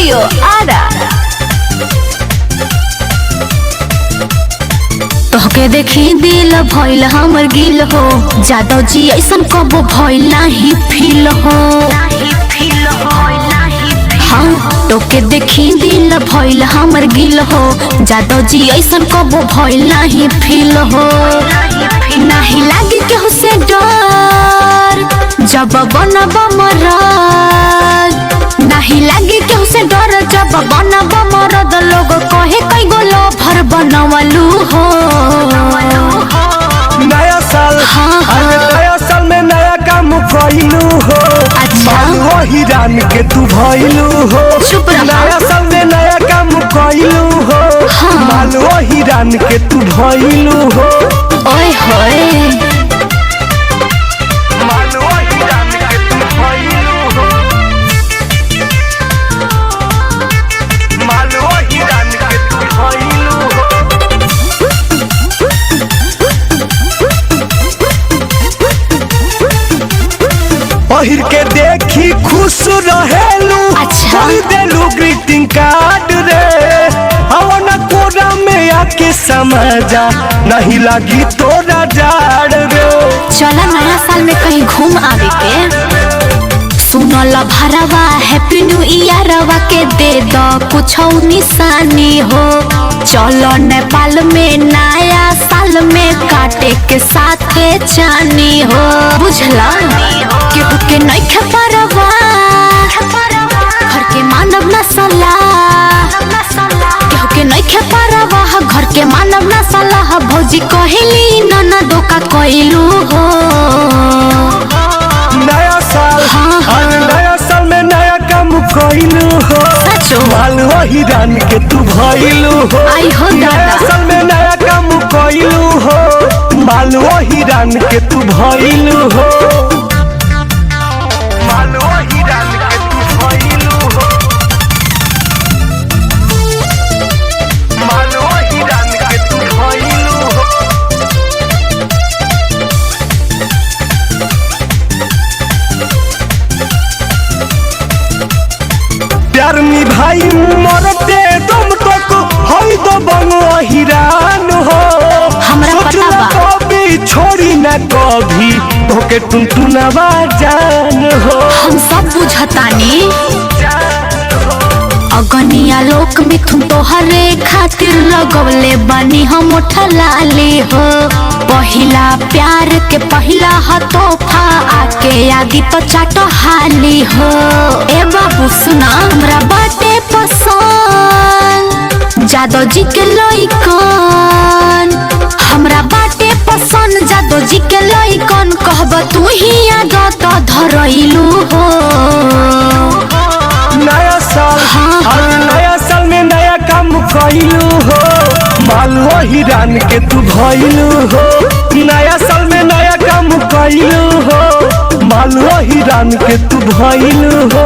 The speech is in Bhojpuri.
स्टूडियो आरा। तोहके देखी दिल भइल हमर गिल हो, जादव जी ऐसन कबो भइल नाही फील हो। हाँ तोके देखी दिल भइल हमर गिल हो, जादव जी ऐसन कबो भइल नाही फील हो। नाही लागी केहू से डर जब बनब मरद, नहीं लागी केहू से डर जब बनब मरद। लोग कहे कई गो लवर बनवलू हो। नया साल नया साल में नया काम कइलू हो। अच्छा हिरान के तू भइलू हो। चुप रहा। नया साल में नया काम कइलू हो। मालवा हिरान के तू भइलू हो। ओए होए मालवा हिरान के तू भइलू हो। मालवा हिरान के तू भइलू हो। पहिर के देखी खुश रहेलू। अच्छा। देलू ग्रीटिंग कार्ड रे। अवन कोरा में आके समझा नहीं लगी तोरा जाड़ रे। चला नया साल में कहीं घूम आवे के। सुनल भरवा हैप्पी न्यू ईयरवा के दे दो कुछ निशानी हो। चलो नेपाल में नया साल में काटे के साथे चानी हो। बुझला केहू के नइखे परवा, घर के मानव ना सलाह। केहू के नइखे परवा, घर के मानव ना सलाह। भौजी कहेली नाना दोका कइलू हो। नया साल आज नया साल में नया काम कइलू हो। सचो मालवा हिरान के तू भइलू हो। आई हो नया दादा। साल में नया काम कइलू हो। मालवा हिरान के तू भइलू हो। मालवा हिरान के तू भइलू हो। मालवा हिरान के तू भइलू हो। प्यार में भाई मरते तुम तक हम तो बनो हिरान हो। हमरा पता बा। कभी छोड़ी न कभी तोके टुनटुनवा जान हो। हम सब बुझतानी अगनिया लोक मिथुन तोहरे खातिर लगवले बानी हम उठलाली हो। पहिला प्यार के पहिला ह तोहफा आके आदि तो चाटो हाली हो। ए बाबू सुना हमरा बाटे पसंद जादव जी के लइकन। हमरा बाटे पसंद जादव जी के लइकन। कहब तू ही आदत धरइलू हो। नया साल आज नया साल में नया काम कइलू हो। मालवा हिरान के तू भइलू हो। नया साल में नया काम कइलू हो। मालवा हिरान के तू भइलू हो।